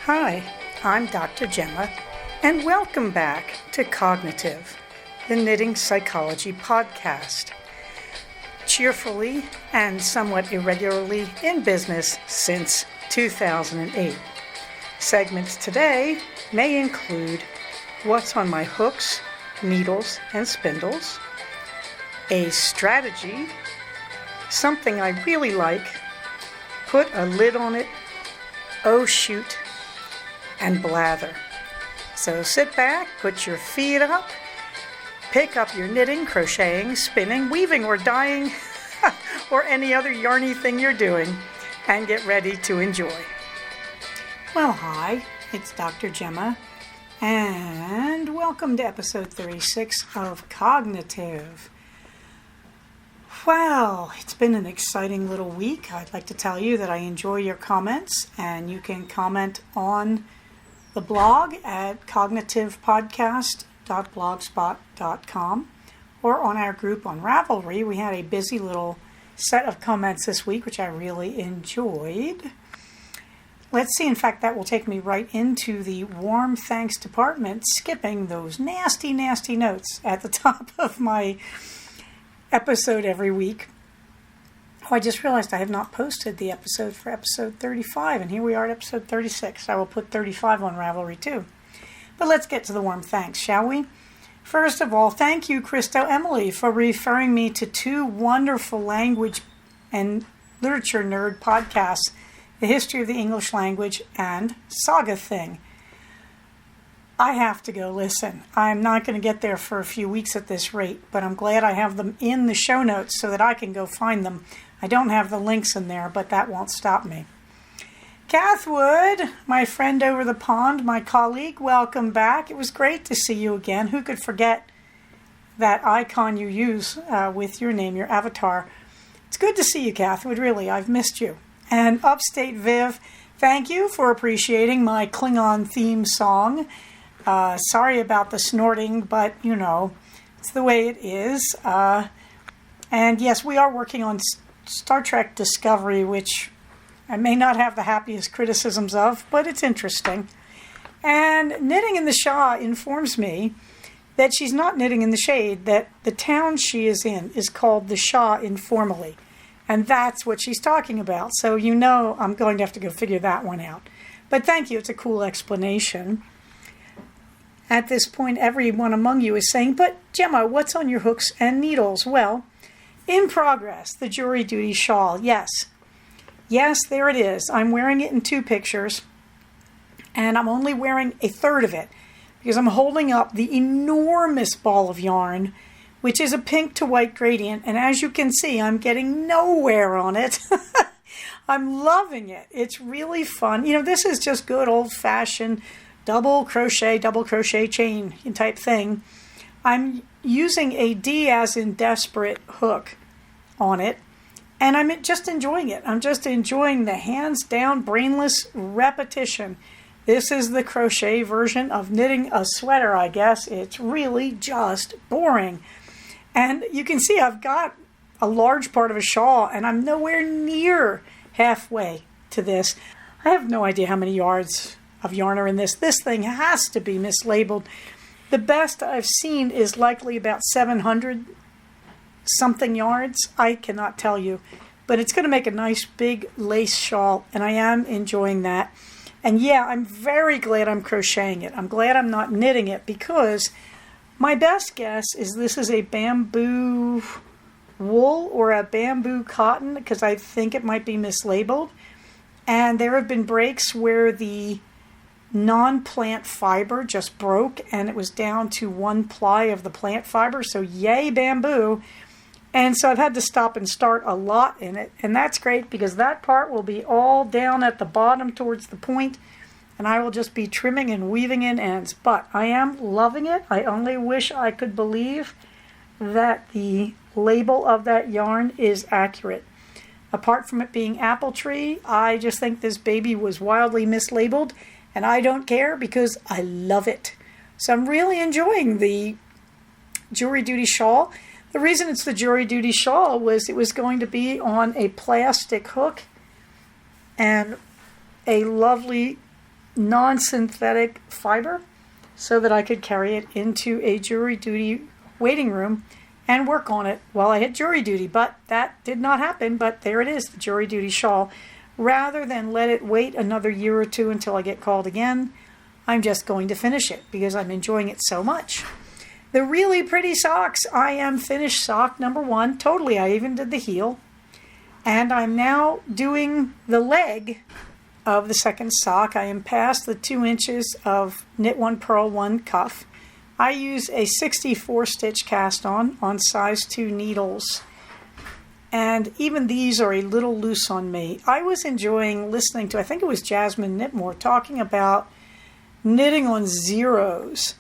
Hi, I'm Dr. Gemma, and welcome back to Cognitive, the Knitting Psychology podcast. Cheerfully and somewhat irregularly in business since 2008. Segments today may include what's on my hooks, needles, and spindles, a strategy, something I really like, put a lid on it, oh shoot, and blather. So sit back, put your feet up, pick up your knitting, crocheting, spinning, weaving, or dyeing, or any other yarny thing you're doing, and get ready to enjoy. Well, hi, it's Dr. Gemma, and welcome to episode 36 of Cognitive. Well, it's been an exciting little week. I'd like to tell you that I enjoy your comments, and you can comment on the blog at cognitivepodcast.blogspot.com or on our group on Ravelry. We had a busy little set of comments this week, which I really enjoyed. Let's see, in fact, that will take me right into the warm thanks department, skipping those nasty notes at the top of my episode every week. Oh, I just realized I have not posted the episode for episode 35, and here we are at episode 36. I will put 35 on Ravelry too. But let's get to the warm thanks, shall we? First of all, thank you, Christo Emily, for referring me to two wonderful language and literature nerd podcasts, The History of the English Language and Saga Thing. I have to go listen. I'm not going to get there for a few weeks at this rate, but I'm glad I have them in the show notes so that I can go find them. I don't have the links in there, but that won't stop me. Kath Wood, my friend over the pond, my colleague, welcome back. It was great to see you again. Who could forget that icon you use with your name, your avatar? It's good to see you, Kath Wood, really. I've missed you. And Upstate Viv, thank you for appreciating my Klingon theme song. Sorry about the snorting, but, you know, it's the way it is. And yes, we are working on Star Trek Discovery, which I may not have the happiest criticisms of, but it's interesting. And Knitting in the Shah informs me that she's not knitting in the shade, that the town she is in is called the Shah informally. And that's what she's talking about. So you know I'm going to have to go figure that one out. But thank you, it's a cool explanation. At this point, everyone among you is saying, but Gemma, what's on your hooks and needles? Well, in progress, the jury duty shawl. Yes, there it is. I'm wearing it in two pictures, and I'm only wearing a third of it because I'm holding up the enormous ball of yarn, which is a pink to white gradient. And as you can see, I'm getting nowhere on it. I'm loving it. It's really fun. You know, this is just good old-fashioned double crochet chain type thing. I'm using a D as in desperate hook on it, and I'm just enjoying it. I'm just enjoying the hands down brainless repetition. This is the crochet version of knitting a sweater, I guess. It's really just boring. And you can see I've got a large part of a shawl, and I'm nowhere near halfway to this. I have no idea how many yards of yarn are in this. This thing has to be mislabeled. The best I've seen is likely about 700 something yards. I cannot tell you, but it's going to make a nice big lace shawl, and I am enjoying that. And yeah, I'm very glad I'm crocheting it. I'm glad I'm not knitting it, because my best guess is this is a bamboo wool or a bamboo cotton, because I think it might be mislabeled. And there have been breaks where the non-plant fiber just broke and it was down to one ply of the plant fiber, so yay bamboo. And so I've had to stop and start a lot in it, and that's great because that part will be all down at the bottom towards the point, and I will just be trimming and weaving in ends. But I am loving it. I only wish I could believe that the label of that yarn is accurate. Apart from it being apple tree, I just think this baby was wildly mislabeled. And I don't care because I love it. So I'm really enjoying the jury duty shawl. The reason it's the jury duty shawl was it was going to be on a plastic hook and a lovely non-synthetic fiber so that I could carry it into a jury duty waiting room and work on it while I had jury duty. But that did not happen, but there it is, the jury duty shawl. Rather than let it wait another year or two until I get called again, I'm just going to finish it because I'm enjoying it so much. The really pretty socks, I am finished sock number 1. Totally, I even did the heel. And I'm now doing the leg of the second sock. I am past the 2 inches of knit 1, purl 1 cuff. I use a 64 stitch cast on size 2 needles. And even these are a little loose on me. I was enjoying listening to, I think it was Jasmine Knitmore, talking about knitting on zeros.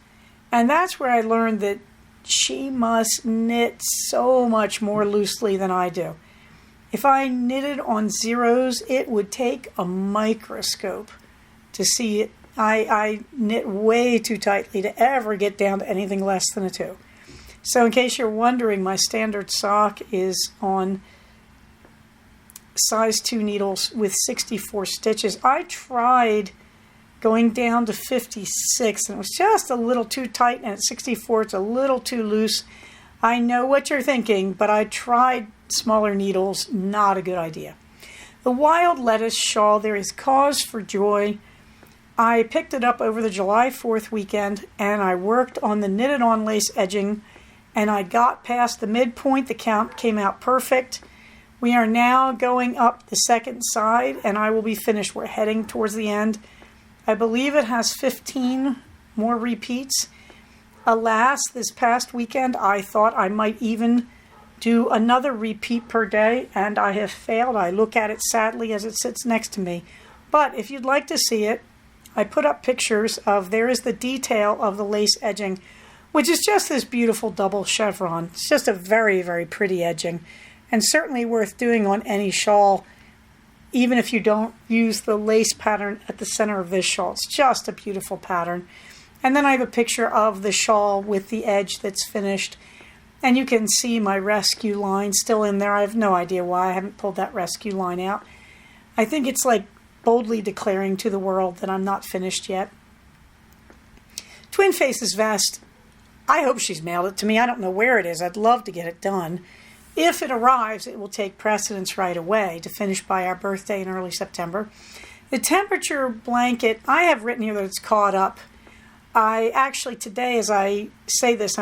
And that's where I learned that she must knit so much more loosely than I do. If I knitted on zeros, it would take a microscope to see it. I knit way too tightly to ever get down to anything less than a 2. So in case you're wondering, my standard sock is on size 2 needles with 64 stitches. I tried going down to 56 and it was just a little too tight, and at 64 it's a little too loose. I know what you're thinking, but I tried smaller needles, not a good idea. The wild lettuce shawl, there is cause for joy. I picked it up over the July 4th weekend and I worked on the knitted on lace edging, and I got past the midpoint. The count came out perfect. We are now going up the second side and I will be finished. We're heading towards the end. I believe it has 15 more repeats. Alas, this past weekend I thought I might even do another repeat per day, and I have failed. I look at it sadly as it sits next to me. But if you'd like to see it, I put up pictures of, there is the detail of the lace edging, which is just this beautiful double chevron. It's just a very, very pretty edging, and certainly worth doing on any shawl, even if you don't use the lace pattern at the center of this shawl. It's just a beautiful pattern. And then I have a picture of the shawl with the edge that's finished. And you can see my rescue line still in there. I have no idea why I haven't pulled that rescue line out. I think it's like boldly declaring to the world that I'm not finished yet. Twin Faces vest. I hope she's mailed it to me. I don't know where it is. I'd love to get it done. If it arrives, it will take precedence right away to finish by our birthday in early September. The temperature blanket, I have written here that it's caught up. I actually, today as I say this,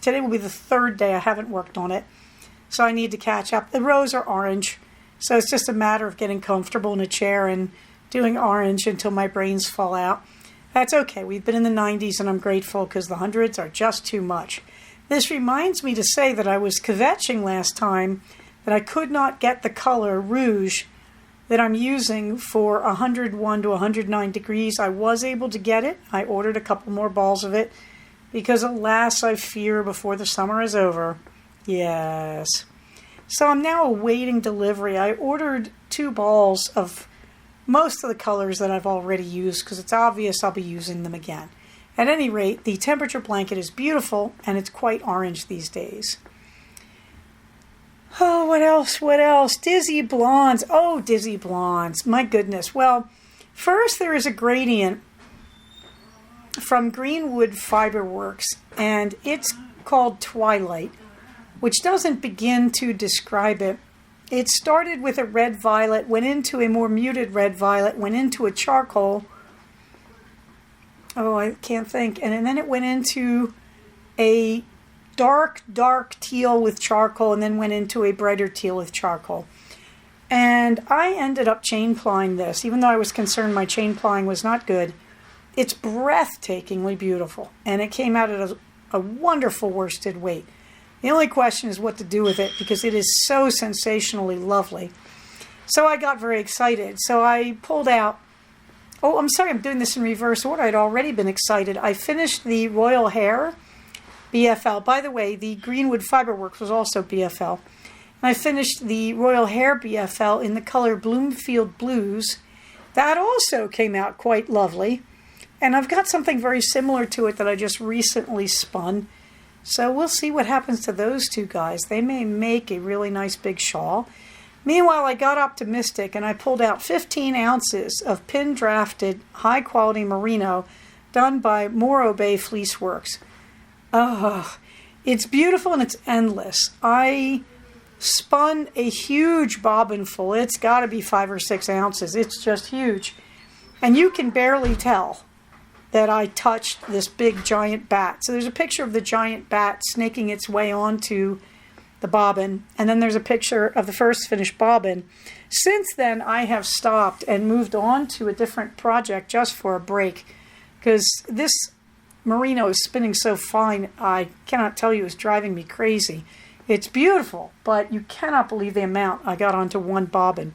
today will be the 3rd day I haven't worked on it, so I need to catch up. The rows are orange, so it's just a matter of getting comfortable in a chair and doing orange until my brains fall out. That's okay. We've been in the 90s and I'm grateful because the hundreds are just too much. This reminds me to say that I was kvetching last time that I could not get the color rouge that I'm using for 101 to 109 degrees. I was able to get it. I ordered a couple more balls of it because, alas, I fear before the summer is over. Yes. So I'm now awaiting delivery. I ordered 2 balls of most of the colors that I've already used because it's obvious I'll be using them again. At any rate, the temperature blanket is beautiful and it's quite orange these days. Oh, what else? What else? Dizzy Blondes. Oh, Dizzy Blondes. My goodness. Well, first there is a gradient from Greenwood Fiberworks, and it's called Twilight, which doesn't begin to describe it. It started with a red violet, went into a more muted red violet, went into a charcoal. Oh, I can't think. And then it went into a dark teal with charcoal, and then went into a brighter teal with charcoal. And I ended up chain plying this, even though I was concerned my chain plying was not good. It's breathtakingly beautiful, and it came out at a wonderful worsted weight. The only question is what to do with it because it is so sensationally lovely. So I got very excited. So I pulled out, oh, I'm sorry, I'm doing this in reverse order. I'd already been excited. I finished the Royal Hair BFL. By the way, the Greenwood Fiberworks was also BFL. And I finished the Royal Hair BFL in the color Bloomfield Blues. That also came out quite lovely. And I've got something very similar to it that I just recently spun. So we'll see what happens to those 2 guys. They may make a really nice big shawl. Meanwhile, I got optimistic and I pulled out 15 ounces of pin-drafted, high-quality merino done by Morro Bay Fleece Works. Oh, it's beautiful and it's endless. I spun a huge bobbin full. It's got to be 5 or 6 ounces. It's just huge. And you can barely tell that I touched this big giant bat. So there's a picture of the giant bat snaking its way onto the bobbin, and then there's a picture of the first finished bobbin. Since then, I have stopped and moved on to a different project just for a break, because this merino is spinning so fine, I cannot tell you, it's driving me crazy. It's beautiful, but you cannot believe the amount I got onto one bobbin.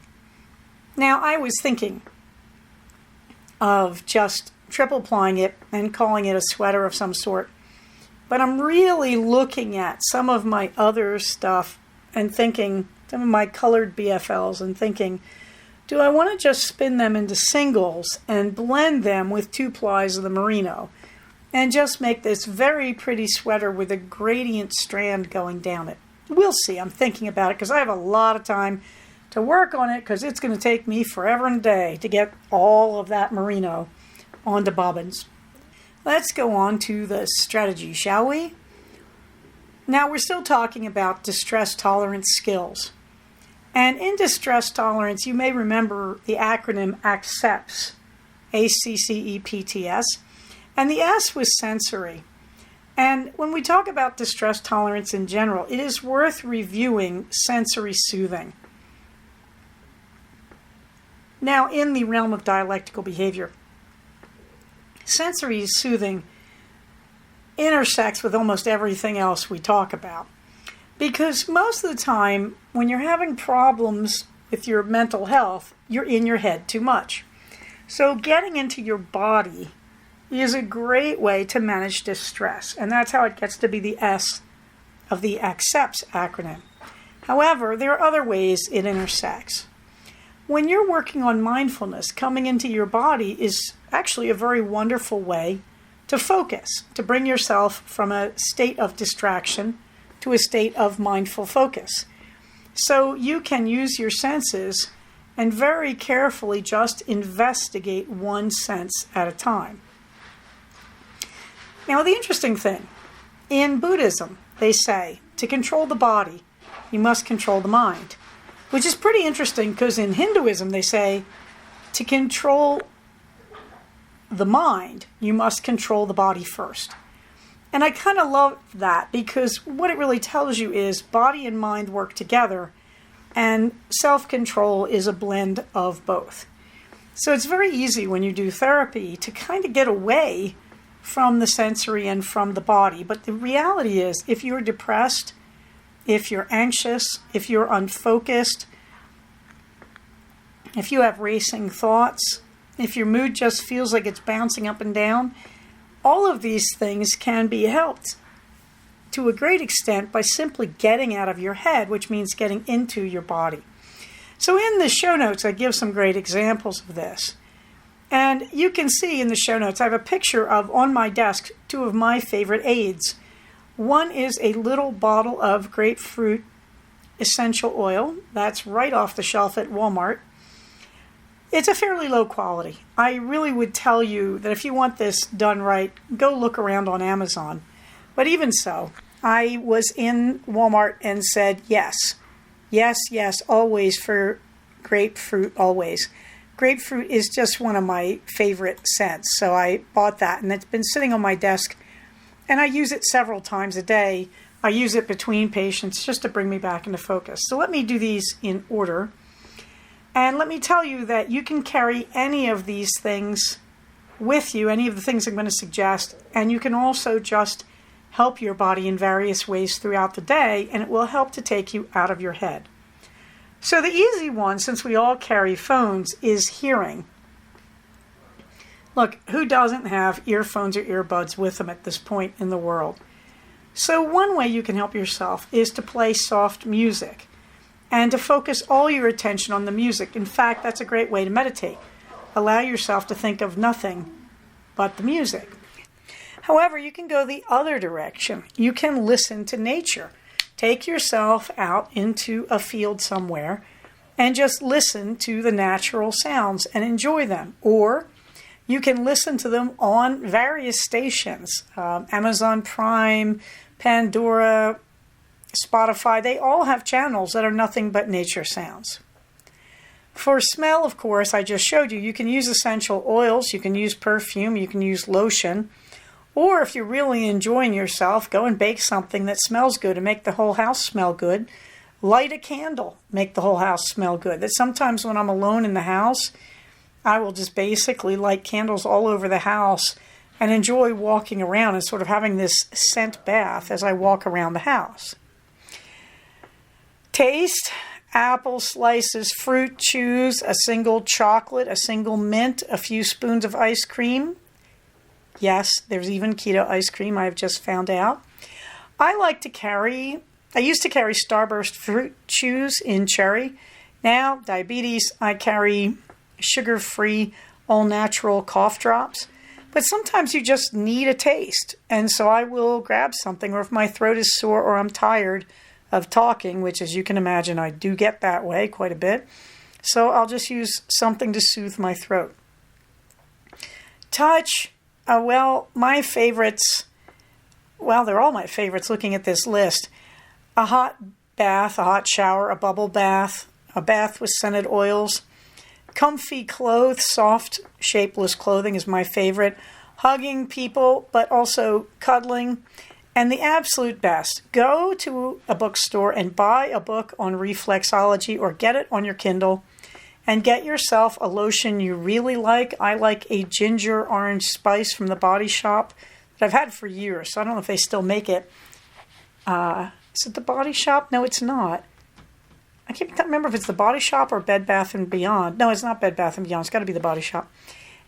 Now, I was thinking of just triple plying it and calling it a sweater of some sort. But I'm really looking at some of my other stuff and thinking, some of my colored BFLs, and thinking, do I want to just spin them into singles and blend them with 2 plies of the merino and just make this very pretty sweater with a gradient strand going down it? We'll see. I'm thinking about it because I have a lot of time to work on it, because it's going to take me forever and a day to get all of that merino onto bobbins. Let's go on to the strategy, shall we? Now, we're still talking about distress tolerance skills. And in distress tolerance, you may remember the acronym ACCEPTS, ACCEPTS, and the S was sensory. And when we talk about distress tolerance in general, it is worth reviewing sensory soothing. Now, in the realm of dialectical behavior, sensory soothing intersects with almost everything else we talk about. Because most of the time, when you're having problems with your mental health, you're in your head too much. So getting into your body is a great way to manage distress. And that's how it gets to be the S of the ACCEPTS acronym. However, there are other ways it intersects. When you're working on mindfulness, coming into your body is actually a very wonderful way to focus, to bring yourself from a state of distraction to a state of mindful focus. So you can use your senses and very carefully just investigate one sense at a time. Now, the interesting thing, in Buddhism, they say, to control the body, you must control the mind. Which is pretty interesting, because in Hinduism they say to control the mind, you must control the body first. And I kind of love that, because what it really tells you is body and mind work together, and self-control is a blend of both. So it's very easy when you do therapy to kind of get away from the sensory and from the body. But the reality is, if you're depressed, if you're anxious, if you're unfocused, if you have racing thoughts, if your mood just feels like it's bouncing up and down, all of these things can be helped to a great extent by simply getting out of your head, which means getting into your body. So in the show notes, I give some great examples of this. And you can see in the show notes, I have a picture of, on my desk, 2 of my favorite aids. One is a little bottle of grapefruit essential oil. That's right off the shelf at Walmart. It's a fairly low quality. I really would tell you that if you want this done right, go look around on Amazon. But even so, I was in Walmart and said yes. Yes, yes, always for grapefruit, always. Grapefruit is just one of my favorite scents, so I bought that, and it's been sitting on my desk. And I use it several times a day. I use it between patients just to bring me back into focus. So let me do these in order. And let me tell you that you can carry any of these things with you, any of the things I'm going to suggest, and you can also just help your body in various ways throughout the day, and it will help to take you out of your head. So the easy one, since we all carry phones, is hearing. Look, who doesn't have earphones or earbuds with them at this point in the world? So one way you can help yourself is to play soft music and to focus all your attention on the music. In fact, that's a great way to meditate. Allow yourself to think of nothing but the music. However, you can go the other direction. You can listen to nature. Take yourself out into a field somewhere and just listen to the natural sounds and enjoy them. Or you can listen to them on various stations, Amazon Prime, Pandora, Spotify. They all have channels that are nothing but nature sounds. For smell, of course, I just showed you, you can use essential oils, you can use perfume, you can use lotion, or if you're really enjoying yourself, go and bake something that smells good and make the whole house smell good. Light a candle, make the whole house smell good. That sometimes when I'm alone in the house, I will just basically light candles all over the house and enjoy walking around and sort of having this scent bath as I walk around the house. Taste. Apple slices, fruit chews, a single chocolate, a single mint, a few spoons of ice cream. Yes, there's even keto ice cream, I've just found out. I used to carry Starburst fruit chews in cherry. Now, diabetes, I carry sugar-free, all-natural cough drops. But sometimes you just need a taste, and so I will grab something, or if my throat is sore or I'm tired of talking, which as you can imagine, I do get that way quite a bit. So I'll just use something to soothe my throat. Touch, my favorites, they're all my favorites looking at this list. A hot bath, a hot shower, a bubble bath, a bath with scented oils. Comfy clothes, soft, shapeless clothing is my favorite. Hugging people, but also cuddling. And the absolute best, go to a bookstore and buy a book on reflexology or get it on your Kindle and get yourself a lotion you really like. I like a ginger orange spice from the Body Shop that I've had for years. So I don't know if they still make it. Is it the Body Shop? No, it's not. I can't remember if it's the Body Shop or Bed Bath & Beyond. No, it's not Bed Bath & Beyond. It's got to be the Body Shop.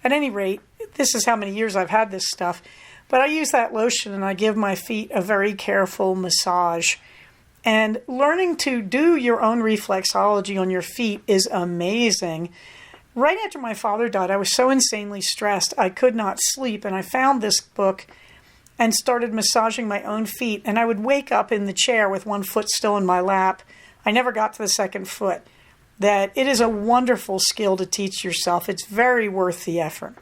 At any rate, this is how many years I've had this stuff. But I use that lotion and I give my feet a very careful massage. And learning to do your own reflexology on your feet is amazing. Right after my father died, I was so insanely stressed, I could not sleep. And I found this book and started massaging my own feet. And I would wake up in the chair with one foot still in my lap. I never got to the second foot. That it is a wonderful skill to teach yourself. It's very worth the effort.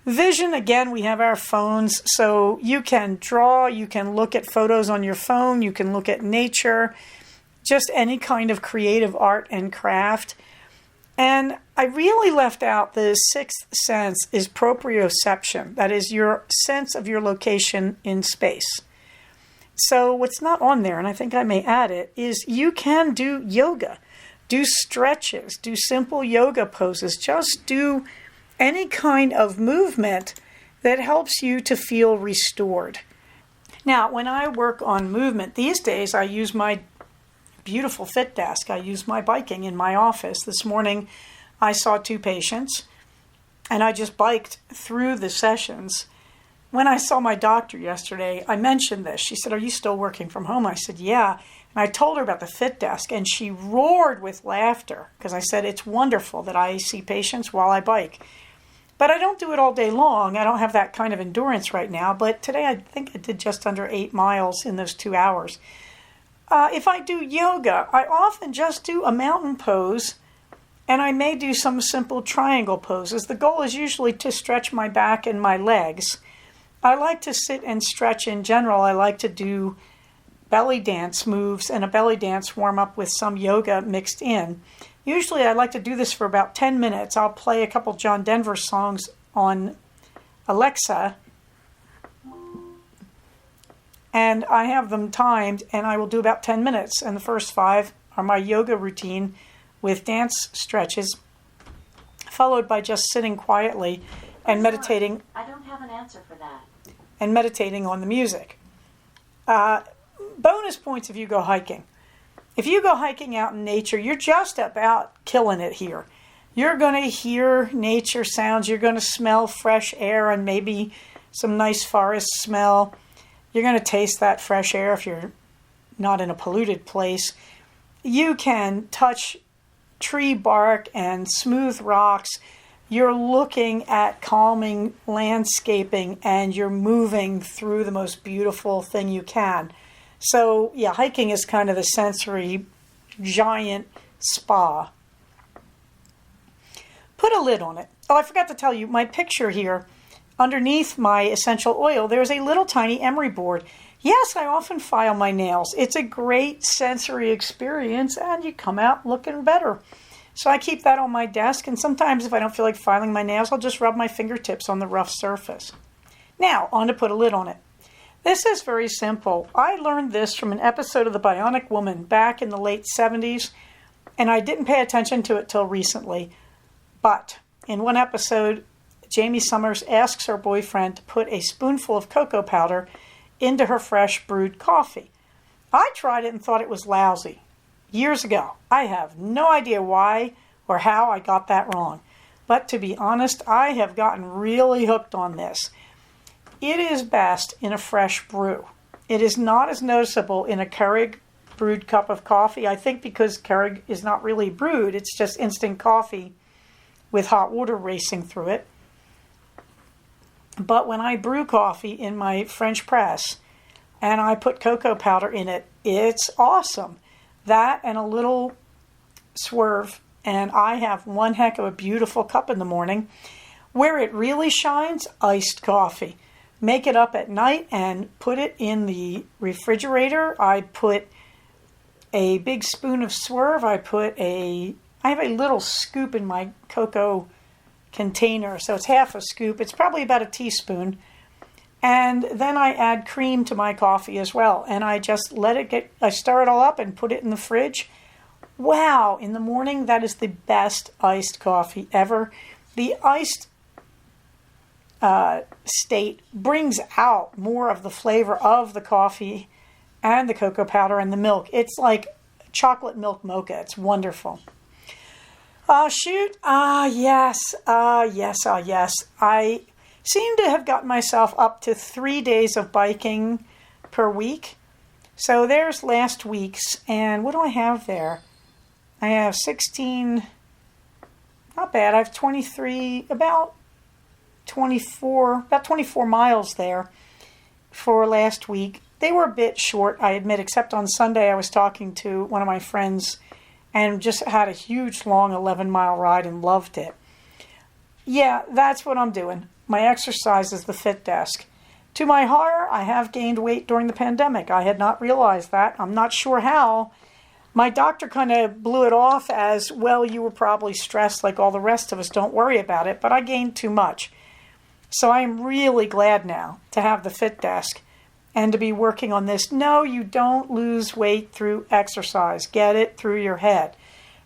Vision, again, we have our phones, so you can draw, you can look at photos on your phone, you can look at nature, just any kind of creative art and craft. And I really left out the sixth sense is proprioception, that is your sense of your location in space. So what's not on there, and I think I may add it, is you can do yoga, do stretches, do simple yoga poses, just do any kind of movement that helps you to feel restored. Now, when I work on movement, these days I use my beautiful Fit Desk. I use my biking in my office. This morning I saw 2 patients and I just biked through the sessions. When I saw my doctor yesterday, I mentioned this. She said, "Are you still working from home?" I said, "Yeah." And I told her about the Fit Desk and she roared with laughter because I said, "It's wonderful that I see patients while I bike." But I don't do it all day long. I don't have that kind of endurance right now. But today I think I did just under 8 miles in those 2 hours. If I do yoga, I often just do a mountain pose and I may do some simple triangle poses. The goal is usually to stretch my back and my legs. I like to sit and stretch in general. I like to do belly dance moves and a belly dance warm up with some yoga mixed in. Usually I like to do this for about 10 minutes. I'll play a couple John Denver songs on Alexa and I have them timed and I will do about 10 minutes. And the first 5 are my yoga routine with dance stretches, followed by just sitting quietly and meditating. I don't have an answer for that. And meditating on the music. Bonus points if you go hiking. If you go hiking out in nature, you're just about killing it here. You're going to hear nature sounds. You're going to smell fresh air and maybe some nice forest smell. You're going to taste that fresh air if you're not in a polluted place. You can touch tree bark and smooth rocks. You're looking at calming landscaping and you're moving through the most beautiful thing you can. So, yeah, hiking is kind of a sensory giant spa. Put a lid on it. Oh, I forgot to tell you, my picture here, underneath my essential oil, there's a little tiny emery board. Yes, I often file my nails. It's a great sensory experience, and you come out looking better. So I keep that on my desk, and sometimes if I don't feel like filing my nails, I'll just rub my fingertips on the rough surface. Now, on to put a lid on it. This is very simple. I learned this from an episode of The Bionic Woman back in the late 70s, and I didn't pay attention to it till recently. But in one episode, Jamie Summers asks her boyfriend to put a spoonful of cocoa powder into her fresh brewed coffee. I tried it and thought it was lousy. Years ago. I have no idea why or how I got that wrong. But to be honest, I have gotten really hooked on this. It is best in a fresh brew. It is not as noticeable in a Keurig brewed cup of coffee. I think because Keurig is not really brewed, it's just instant coffee with hot water racing through it. But when I brew coffee in my French press and I put cocoa powder in it, it's awesome. That and a little swerve, and I have one heck of a beautiful cup in the morning. Where it really shines, iced coffee. Make it up at night and put it in the refrigerator. I put a big spoon of swerve. I have a little scoop in my cocoa container, so it's half a scoop. It's probably about a teaspoon. And then I add cream to my coffee as well. And I just I stir it all up and put it in the fridge. Wow, in the morning, that is the best iced coffee ever. The iced state brings out more of the flavor of the coffee and the cocoa powder and the milk. It's like chocolate milk mocha. It's wonderful. Oh, shoot. Yes. I seem to have gotten myself up to 3 days of biking per week. So there's last week's, and what do I have there? I have 16, not bad. I have 23, about 24 miles there for last week. They were a bit short, I admit, except on Sunday I was talking to one of my friends and just had a huge, long 11-mile ride and loved it. Yeah, that's what I'm doing. My exercise is the Fit Desk. To my horror, I have gained weight during the pandemic. I had not realized that. I'm not sure how. My doctor kind of blew it off as, well, you were probably stressed like all the rest of us. Don't worry about it. But I gained too much. So I am really glad now to have the Fit Desk and to be working on this. No, you don't lose weight through exercise. Get it through your head.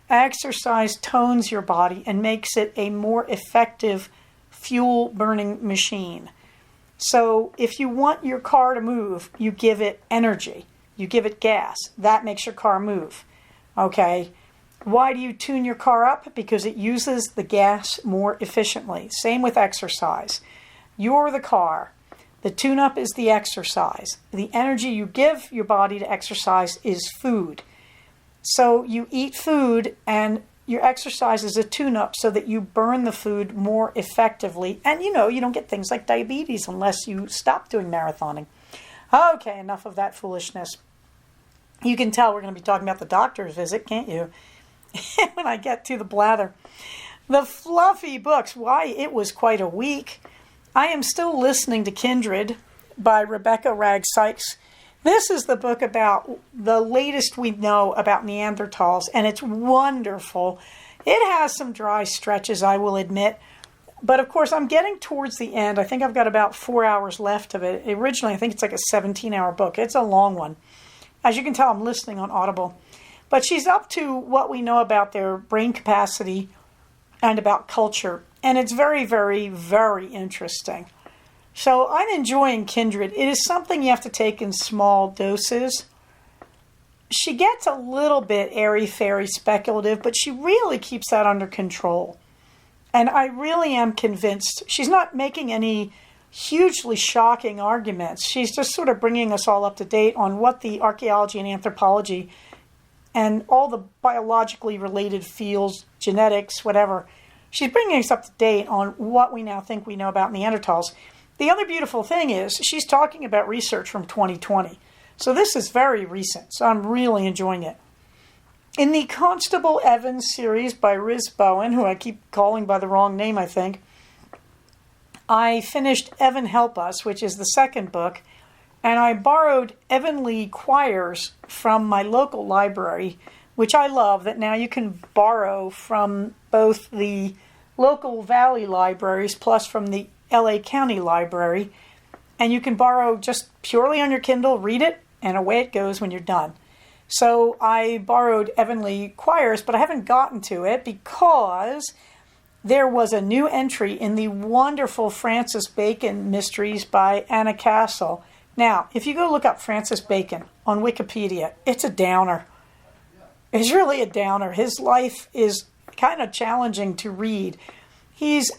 Exercise tones your body and makes it a more effective fuel-burning machine. So if you want your car to move, you give it energy. You give it gas. That makes your car move. Okay? Why do you tune your car up? Because it uses the gas more efficiently. Same with exercise. You're the car. The tune-up is the exercise. The energy you give your body to exercise is food. So you eat food and your exercise is a tune-up so that you burn the food more effectively. And you don't get things like diabetes unless you stop doing marathoning. Okay, enough of that foolishness. You can tell we're going to be talking about the doctor's visit, can't you? When I get to the blather. The fluffy books. Why, it was quite a week. I am still listening to Kindred by Rebecca Ragg Sykes. This is the book about the latest we know about Neanderthals, and it's wonderful. It has some dry stretches, I will admit. But, of course, I'm getting towards the end. I think I've got about 4 hours left of it. Originally, I think it's like a 17-hour book. It's a long one. As you can tell, I'm listening on Audible. But she's up to what we know about their brain capacity and about culture. And it's very, very, very interesting. So I'm enjoying Kindred. It is something you have to take in small doses. She gets a little bit airy-fairy speculative, but she really keeps that under control. And I really am convinced she's not making any hugely shocking arguments. She's just sort of bringing us all up to date on what the archaeology and anthropology and all the biologically related fields, genetics, whatever. She's bringing us up to date on what we now think we know about Neanderthals. The other beautiful thing is she's talking about research from 2020. So this is very recent. So I'm really enjoying it. In the Constable Evans series by Riz Bowen, who I keep calling by the wrong name, I think, I finished Evan Help Us, which is the second book, and I borrowed Evan Lee Quires from my local library, which I love, that now you can borrow from both the local Valley libraries plus from the LA County Library, and you can borrow just purely on your Kindle, read it, and away it goes when you're done. So I borrowed Evan Lee Quires, but I haven't gotten to it because there was a new entry in the wonderful Francis Bacon Mysteries by Anna Castle. Now, if you go look up Francis Bacon on Wikipedia, it's a downer. It's really a downer. His life is kind of challenging to read. He's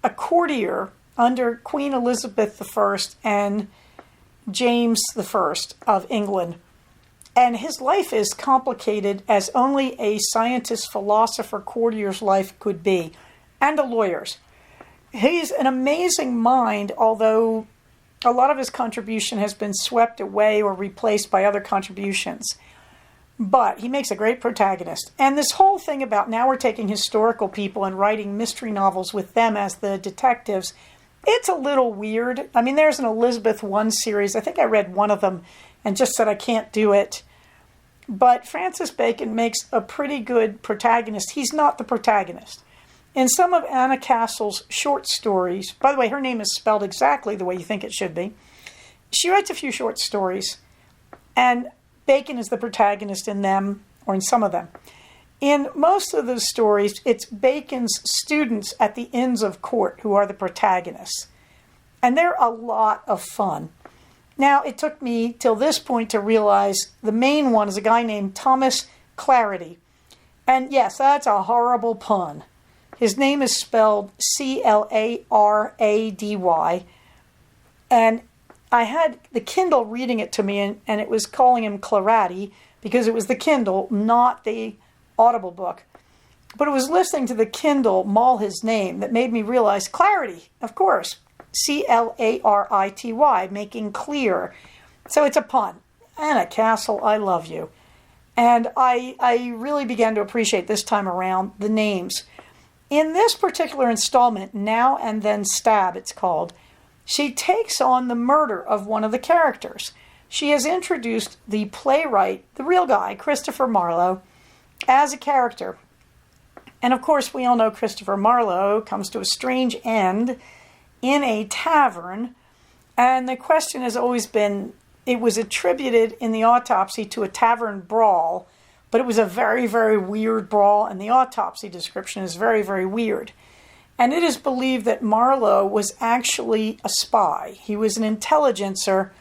a courtier under Queen Elizabeth I and James I of England. And his life is complicated as only a scientist, philosopher, courtier's life could be, and a lawyer's. He's an amazing mind, although a lot of his contribution has been swept away or replaced by other contributions. But he makes a great protagonist. And this whole thing about now we're taking historical people and writing mystery novels with them as the detectives, it's a little weird. I mean, there's an Elizabeth I series. I think I read one of them and just said I can't do it. But Francis Bacon makes a pretty good protagonist. He's not the protagonist. In some of Anna Castle's short stories, by the way, her name is spelled exactly the way you think it should be. She writes a few short stories, and Bacon is the protagonist in them, or in some of them. In most of those stories, it's Bacon's students at the Inns of Court who are the protagonists. And they're a lot of fun. Now, it took me till this point to realize the main one is a guy named Thomas Clarity. And yes, that's a horrible pun. His name is spelled Clarady. And I had the Kindle reading it to me, and it was calling him Clarity because it was the Kindle, not the Audible book. But it was listening to the Kindle maul his name that made me realize Clarity, of course. Clarity, making clear. So it's a pun. Anna Castle, I love you. And I really began to appreciate this time around the names. In this particular installment, Now and Then Stab, it's called, she takes on the murder of one of the characters. She has introduced the playwright, the real guy, Christopher Marlowe, as a character. And of course, we all know Christopher Marlowe comes to a strange end in a tavern. And the question has always been, it was attributed in the autopsy to a tavern brawl, but it was a very, very weird brawl, and the autopsy description is very, very weird. And it is believed that Marlowe was actually a spy. He was an intelligencer,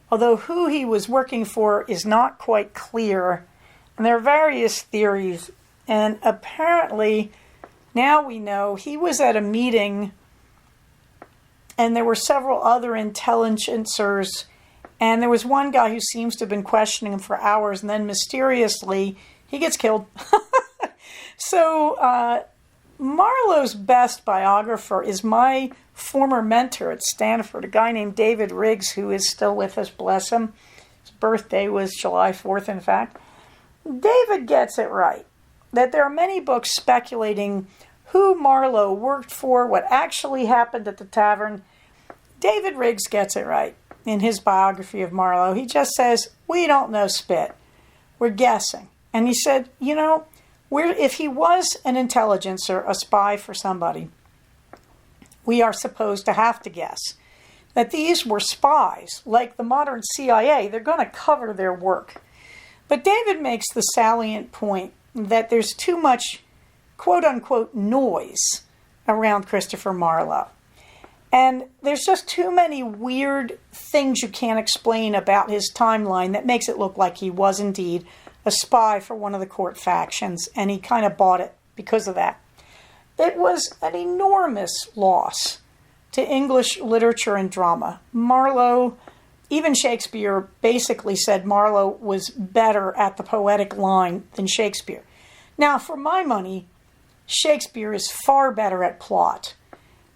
although who he was working for is not quite clear. And there are various theories. And apparently, now we know he was at a meeting, and there were several other intelligencers, and there was one guy who seems to have been questioning him for hours, and then mysteriously, he gets killed. So, Marlowe's best biographer is my former mentor at Stanford, a guy named David Riggs, who is still with us, bless him. His birthday was July 4th, in fact. David gets it right, that there are many books speculating who Marlowe worked for, what actually happened at the tavern. David Riggs gets it right in his biography of Marlowe. He just says, we don't know spit. We're guessing. And he said, you know, if he was an intelligencer, a spy for somebody, we are supposed to have to guess that these were spies, like the modern CIA. They're going to cover their work. But David makes the salient point that there's too much quote-unquote noise around Christopher Marlowe. And there's just too many weird things you can't explain about his timeline that makes it look like he was indeed a spy for one of the court factions, and he kind of bought it because of that. It was an enormous loss to English literature and drama. Marlowe, even Shakespeare basically said Marlowe was better at the poetic line than Shakespeare. Now, for my money, Shakespeare is far better at plot.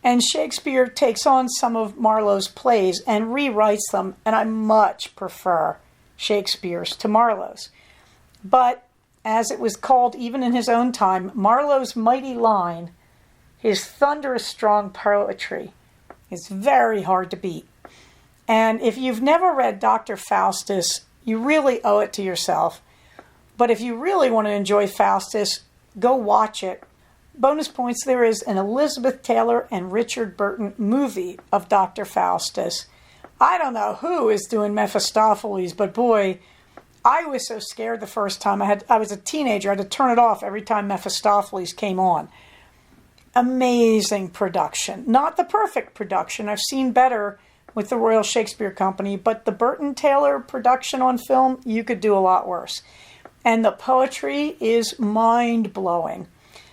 And Shakespeare takes on some of Marlowe's plays and rewrites them, and I much prefer Shakespeare's to Marlowe's. But as it was called even in his own time, Marlowe's mighty line, his thunderous strong poetry, is very hard to beat. And if you've never read Dr. Faustus, you really owe it to yourself. But if you really want to enjoy Faustus, go watch it. Bonus points, there is an Elizabeth Taylor and Richard Burton movie of Dr. Faustus. I don't know who is doing Mephistopheles, but boy, I was so scared the first time. I was a teenager. I had to turn it off every time Mephistopheles came on. Amazing production. Not the perfect production. I've seen better with the Royal Shakespeare Company, but the Burton-Taylor production on film, you could do a lot worse. And the poetry is mind-blowing.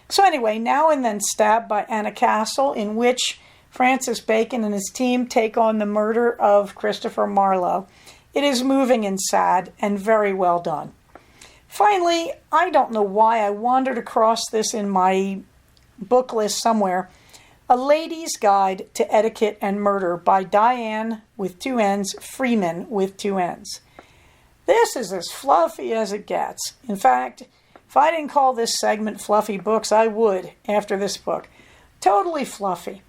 So anyway, Now and Then Stab by Anna Castle, in which Francis Bacon and his team take on the murder of Christopher Marlowe. It is moving and sad and very well done. Finally, I don't know why I wandered across this in my book list somewhere, A Lady's Guide to Etiquette and Murder by Diane, with 2 N's, Freeman, with 2 N's. This is as fluffy as it gets. In fact, if I didn't call this segment Fluffy Books, I would after this book. Totally fluffy.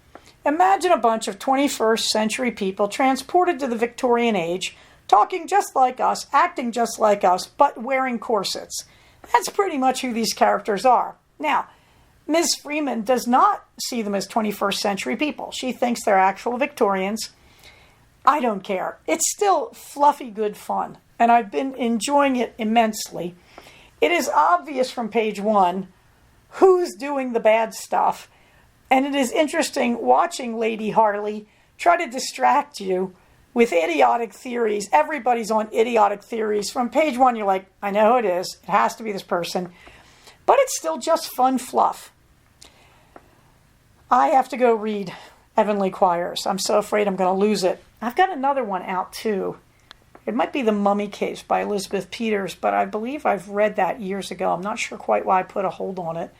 Imagine a bunch of 21st century people transported to the Victorian age, talking just like us, acting just like us, but wearing corsets. That's pretty much who these characters are. Now, Ms. Freeman does not see them as 21st century people. She thinks they're actual Victorians. I don't care. It's still fluffy good fun, and I've been enjoying it immensely. It is obvious from page 1 who's doing the bad stuff, and it is interesting watching Lady Harley try to distract you with idiotic theories. Everybody's on idiotic theories. From page 1, you're like, I know who it is. It has to be this person. But it's still just fun fluff. I have to go read Avonlea Choirs. I'm so afraid I'm going to lose it. I've got another one out too. It might be The Mummy Case by Elizabeth Peters, but I believe I've read that years ago. I'm not sure quite why I put a hold on it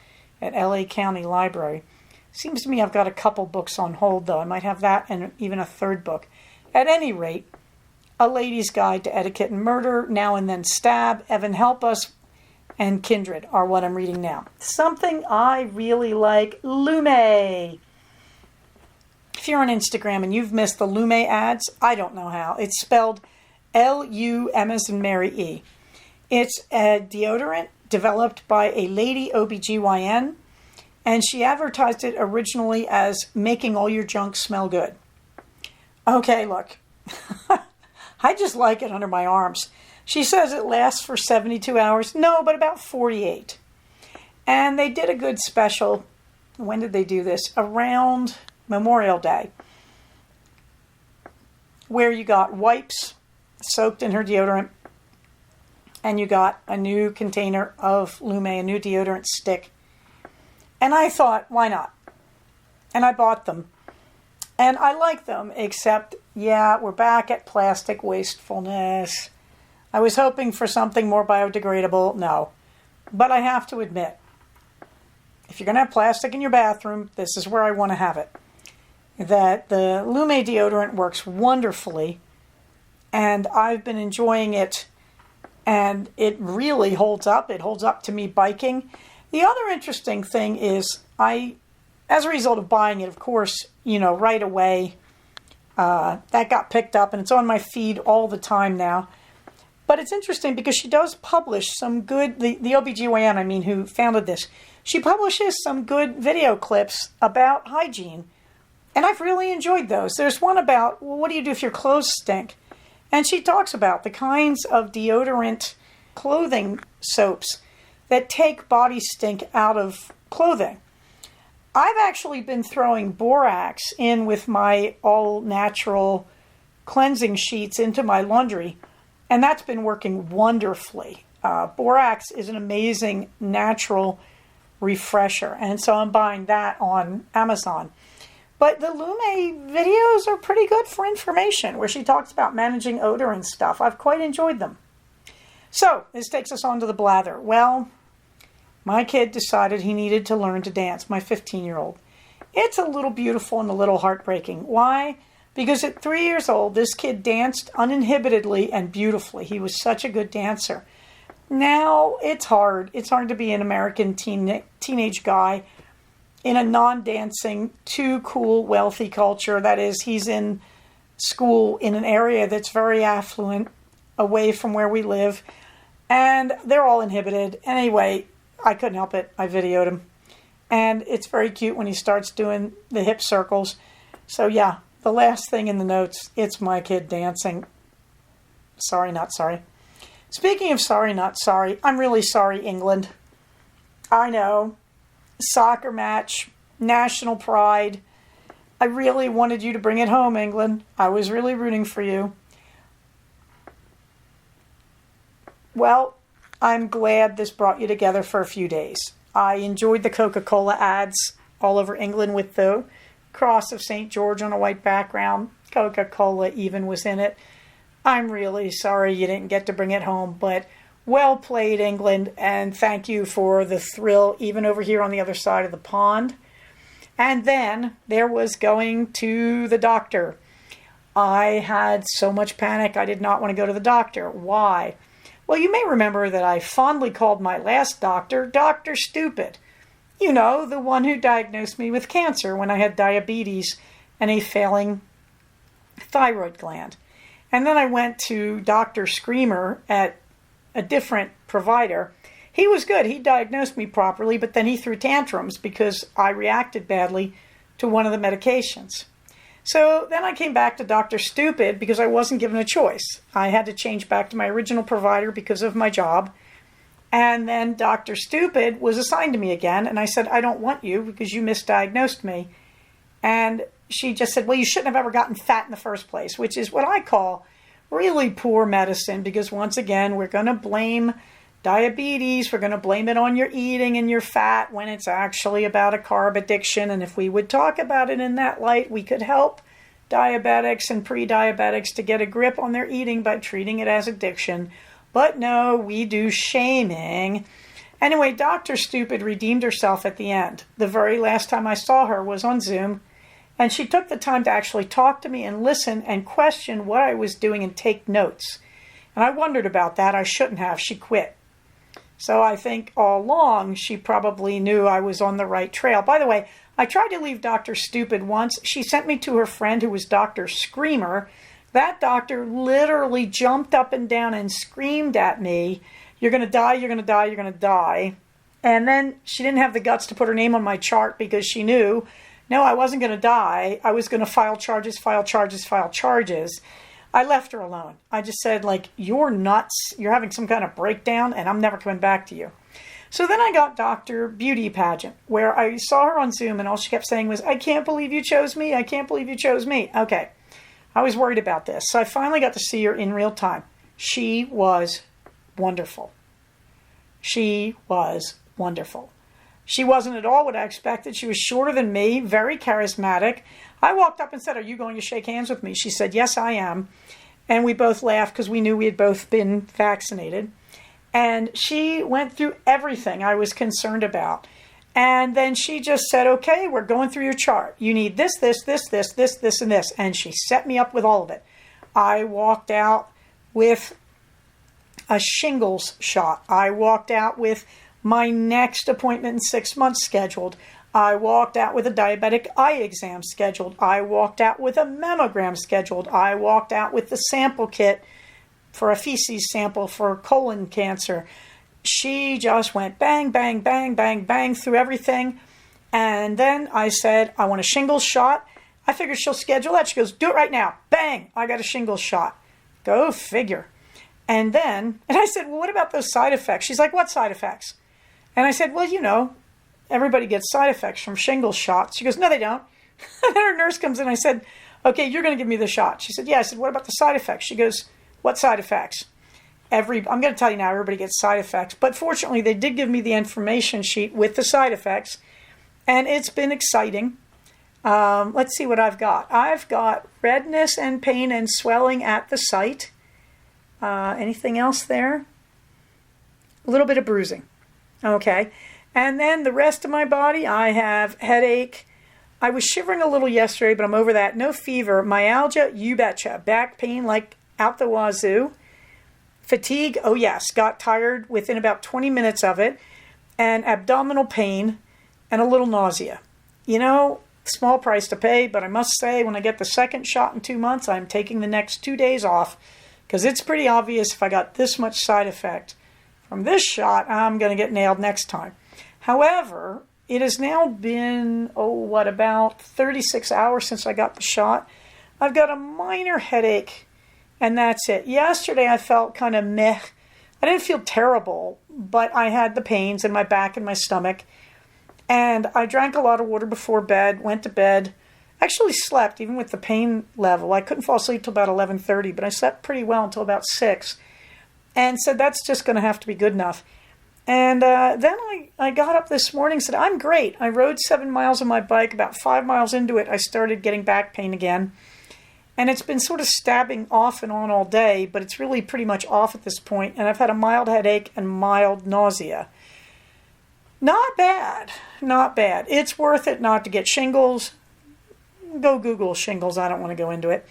at LA County Library. Seems to me I've got a couple books on hold, though. I might have that and even a third book. At any rate, A Lady's Guide to Etiquette and Murder, Now and Then Stab, Evan Help Us, and Kindred are what I'm reading now. Something I really like, Lume. If you're on Instagram and you've missed the Lume ads, I don't know how. It's spelled L-U-M as in Mary E. It's a deodorant developed by a lady OBGYN, and she advertised it originally as making all your junk smell good. Okay, look. I just like it under my arms. She says it lasts for 72 hours. No, but about 48. And they did a good special. When did they do this? Around Memorial Day, where you got wipes soaked in her deodorant, and you got a new container of Lume, a new deodorant stick. And I thought, why not? And I bought them. And I like them, except, yeah, we're back at plastic wastefulness. I was hoping for something more biodegradable. No. But I have to admit, if you're going to have plastic in your bathroom, this is where I want to have it. That the Lume deodorant works wonderfully, and I've been enjoying it, and it really holds up. It holds up to me biking. The other interesting thing is as a result of buying it, of course, right away, that got picked up, and it's on my feed all the time now. But it's interesting because she does publish some good, the OBGYN, who founded this, she publishes some good video clips about hygiene. And I've really enjoyed those. There's one about, well, what do you do if your clothes stink? And she talks about the kinds of deodorant clothing soaps that take body stink out of clothing. I've actually been throwing borax in with my all-natural cleansing sheets into my laundry, and that's been working wonderfully. Borax is an amazing natural refresher, and so I'm buying that on Amazon. But the Lume videos are pretty good for information, where she talks about managing odor and stuff. I've quite enjoyed them. So, this takes us on to the blather. Well, my kid decided he needed to learn to dance, my 15-year-old. It's a little beautiful and a little heartbreaking. Why? Because at 3 years old, this kid danced uninhibitedly and beautifully. He was such a good dancer. Now it's hard. It's hard to be an American teenage guy in a non-dancing, too cool, wealthy culture. That is, he's in school in an area that's very affluent, away from where we live, and they're all inhibited. Anyway, I couldn't help it. I videoed him. And it's very cute when he starts doing the hip circles. So yeah, the last thing in the notes, it's my kid dancing. Sorry, not sorry. Speaking of sorry, not sorry, I'm really sorry, England. I know. Soccer match, national pride. I really wanted you to bring it home, England. I was really rooting for you. Well, I'm glad this brought you together for a few days. I enjoyed the Coca-Cola ads all over England with the cross of St. George on a white background. Coca-Cola even was in it. I'm really sorry you didn't get to bring it home, but well played, England, and thank you for the thrill even over here on the other side of the pond. And then there was going to the doctor. I had so much panic, I did not want to go to the doctor. Why? Well, you may remember that I fondly called my last doctor, Dr. Stupid. You know, the one who diagnosed me with cancer when I had diabetes and a failing thyroid gland. And then I went to Dr. Screamer at a different provider. He was good. He diagnosed me properly, but then he threw tantrums because I reacted badly to one of the medications. So then I came back to Dr. Stupid because I wasn't given a choice. I had to change back to my original provider because of my job. And then Dr. Stupid was assigned to me again. And I said, I don't want you because you misdiagnosed me. And she just said, well, you shouldn't have ever gotten fat in the first place, which is what I call really poor medicine. Because once again, we're going to blame diabetes. We're going to blame it on your eating and your fat when it's actually about a carb addiction. And if we would talk about it in that light, we could help diabetics and pre-diabetics to get a grip on their eating by treating it as addiction. But no, we do shaming. Anyway, Dr. Stupid redeemed herself at the end. The very last time I saw her was on Zoom, and she took the time to actually talk to me and listen and question what I was doing and take notes. And I wondered about that. I shouldn't have. She quit. So I think all along she probably knew I was on the right trail. By the way, I tried to leave Dr. Stupid once. She sent me to her friend who was Dr. Screamer. That doctor literally jumped up and down and screamed at me, you're going to die, you're going to die, you're going to die. And then she didn't have the guts to put her name on my chart because she knew, no, I wasn't going to die. I was going to file charges, file charges, file charges. I left her alone. I just said, like, you're nuts. You're having some kind of breakdown, and I'm never coming back to you. So then I got Dr. Beauty Pageant, where I saw her on Zoom, and all she kept saying was, I can't believe you chose me. I can't believe you chose me. Okay. I was worried about this. So I finally got to see her in real time. She was wonderful. She was wonderful. She wasn't at all what I expected. She was shorter than me, very charismatic. I walked up and said, are you going to shake hands with me? She said, yes, I am. And we both laughed because we knew we had both been vaccinated. And she went through everything I was concerned about. And then she just said, okay, we're going through your chart. You need this, this, this, this, this, this, and this. And she set me up with all of it. I walked out with a shingles shot. I walked out with my next appointment in 6 months scheduled. I walked out with a diabetic eye exam scheduled. I walked out with a mammogram scheduled. I walked out with the sample kit for a feces sample for colon cancer. She just went bang, bang, bang, bang, bang through everything. And then I said, I want a shingles shot. I figured she'll schedule that. She goes, do it right now. Bang, I got a shingles shot. Go figure. And I said, well, what about those side effects? She's like, what side effects? And I said, well, you know, everybody gets side effects from shingles shots. She goes, no, they don't. And then her nurse comes in. I said, okay, you're going to give me the shot. She said, yeah. I said, what about the side effects? She goes, what side effects? I'm going to tell you now, everybody gets side effects. But fortunately, they did give me the information sheet with the side effects. And it's been exciting. Let's see what I've got. I've got redness and pain and swelling at the site. Anything else there? A little bit of bruising. Okay. And then the rest of my body, I have headache. I was shivering a little yesterday, but I'm over that. No fever. Myalgia, you betcha. Back pain like out the wazoo. Fatigue, oh yes, got tired within about 20 minutes of it, and abdominal pain and a little nausea. You know, small price to pay, but I must say when I get the second shot in 2 months, I'm taking the next 2 days off because it's pretty obvious if I got this much side effect from this shot, I'm going to get nailed next time. However, it has now been, about 36 hours since I got the shot. I've got a minor headache, and that's it. Yesterday I felt kind of meh. I didn't feel terrible, but I had the pains in my back and my stomach. And I drank a lot of water before bed, went to bed. Actually slept, even with the pain level. I couldn't fall asleep till about 11:30, but I slept pretty well until about 6. And said that's just going to have to be good enough. And then I got up this morning and said, I'm great. I rode 7 miles on my bike. About 5 miles into it, I started getting back pain again. And it's been sort of stabbing off and on all day, but it's really pretty much off at this point. And I've had a mild headache and mild nausea. Not bad. Not bad. It's worth it not to get shingles. Go Google shingles. I don't want to go into it.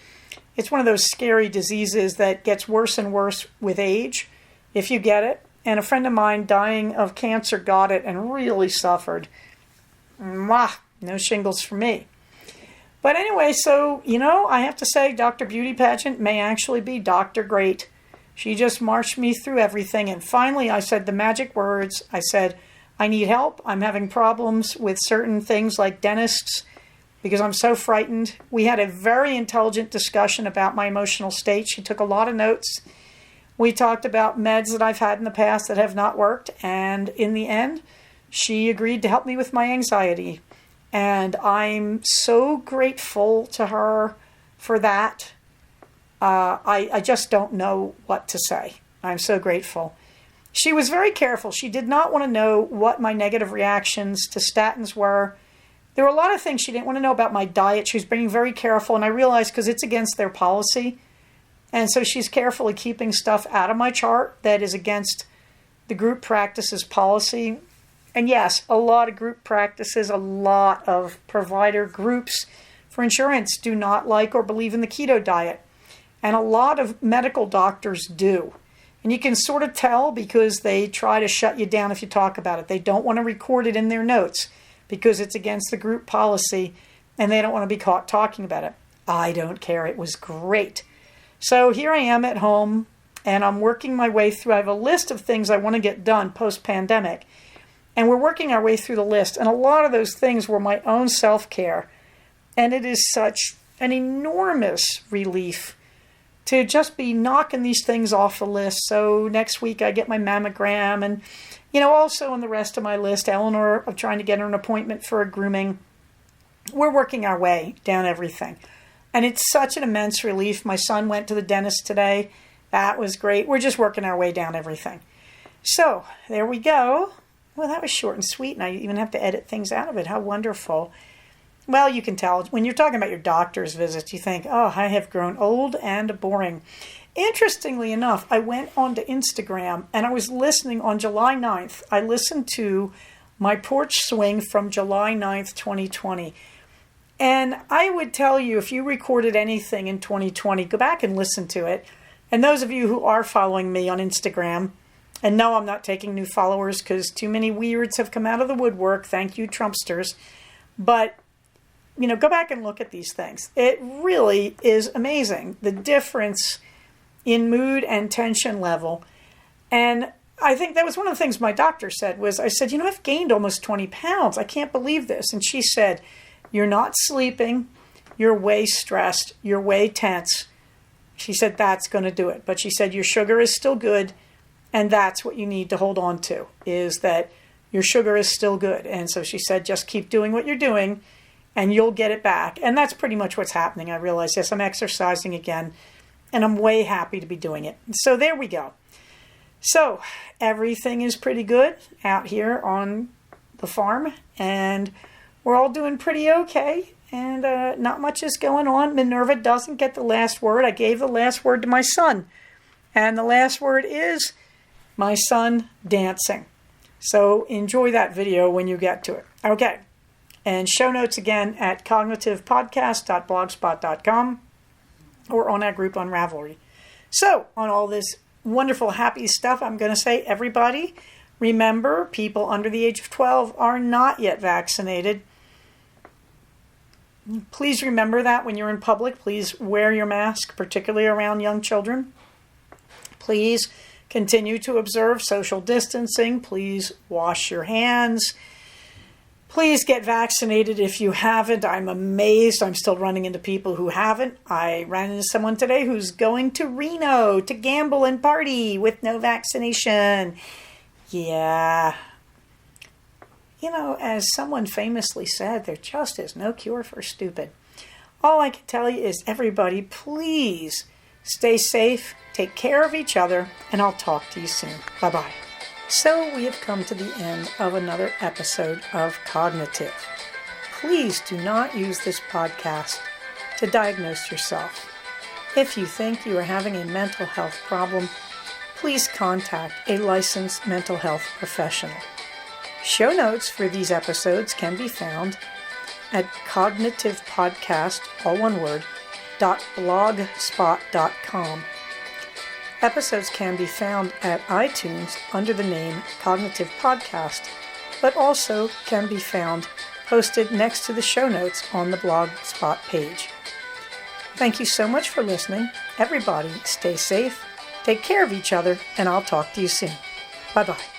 It's one of those scary diseases that gets worse and worse with age if you get it. And a friend of mine dying of cancer got it and really suffered. No shingles for me. But anyway, so, I have to say Dr. Beauty Pageant may actually be Dr. Great. She just marched me through everything. And finally, I said the magic words. I said, I need help. I'm having problems with certain things like dentists because I'm so frightened. We had a very intelligent discussion about my emotional state. She took a lot of notes. We talked about meds that I've had in the past that have not worked. And in the end, she agreed to help me with my anxiety. And I'm so grateful to her for that. I just don't know what to say. I'm so grateful. She was very careful. She did not want to know what my negative reactions to statins were. There were a lot of things she didn't want to know about my diet. She was being very careful, and I realized because it's against their policy. And so she's carefully keeping stuff out of my chart that is against the group practices policy. And yes, a lot of group practices, a lot of provider groups for insurance do not like or believe in the keto diet. And a lot of medical doctors do. And you can sort of tell because they try to shut you down if you talk about it. They don't want to record it in their notes because it's against the group policy and they don't want to be caught talking about it. I don't care. It was great. So here I am at home and I'm working my way through. I have a list of things I want to get done post-pandemic. And we're working our way through the list. And a lot of those things were my own self-care. And it is such an enormous relief to just be knocking these things off the list. So next week I get my mammogram. And, also on the rest of my list, Eleanor, I'm trying to get her an appointment for a grooming. We're working our way down everything. And it's such an immense relief. My son went to the dentist today. That was great. We're just working our way down everything. So there we go. Well, that was short and sweet, and I even have to edit things out of it. How wonderful. Well, you can tell when you're talking about your doctor's visits, you think, oh, I have grown old and boring. Interestingly enough, I went onto Instagram, and I was listening on July 9th. I listened to my porch swing from July 9th, 2020. And I would tell you, if you recorded anything in 2020, go back and listen to it. And those of you who are following me on Instagram, and no, I'm not taking new followers because too many weirds have come out of the woodwork. Thank you, Trumpsters. But, go back and look at these things. It really is amazing, the difference in mood and tension level. And I think that was one of the things my doctor said was, I said, I've gained almost 20 pounds. I can't believe this. And she said, you're not sleeping. You're way stressed. You're way tense. She said, that's going to do it. But she said, your sugar is still good. And that's what you need to hold on to, is that your sugar is still good. And so she said, just keep doing what you're doing and you'll get it back. And that's pretty much what's happening. I realized, yes, I'm exercising again and I'm way happy to be doing it. So there we go. So everything is pretty good out here on the farm and we're all doing pretty okay. And not much is going on. Minerva doesn't get the last word. I gave the last word to my son. And the last word is my son dancing. So enjoy that video when you get to it. Okay. And show notes again at cognitivepodcast.blogspot.com or on our group on Ravelry. So on all this wonderful, happy stuff. I'm going to say, everybody, remember, people under the age of 12 are not yet vaccinated. Please remember that when you're in public. Please wear your mask, particularly around young children. Please continue to observe social distancing. Please wash your hands. Please get vaccinated if you haven't. I'm amazed. I'm still running into people who haven't. I ran into someone today who's going to Reno to gamble and party with no vaccination. Yeah. You know, as someone famously said, there just is no cure for stupid. All I can tell you is, everybody, please stay safe, take care of each other, and I'll talk to you soon. Bye-bye. So we have come to the end of another episode of Cognitive. Please do not use this podcast to diagnose yourself. If you think you are having a mental health problem, please contact a licensed mental health professional. Show notes for these episodes can be found at cognitivepodcast, all one word, .blogspot.com. Episodes can be found at iTunes under the name Cognitive Podcast, but also can be found posted next to the show notes on the Blogspot page. Thank you so much for listening. Everybody, stay safe, take care of each other, and I'll talk to you soon. Bye-bye.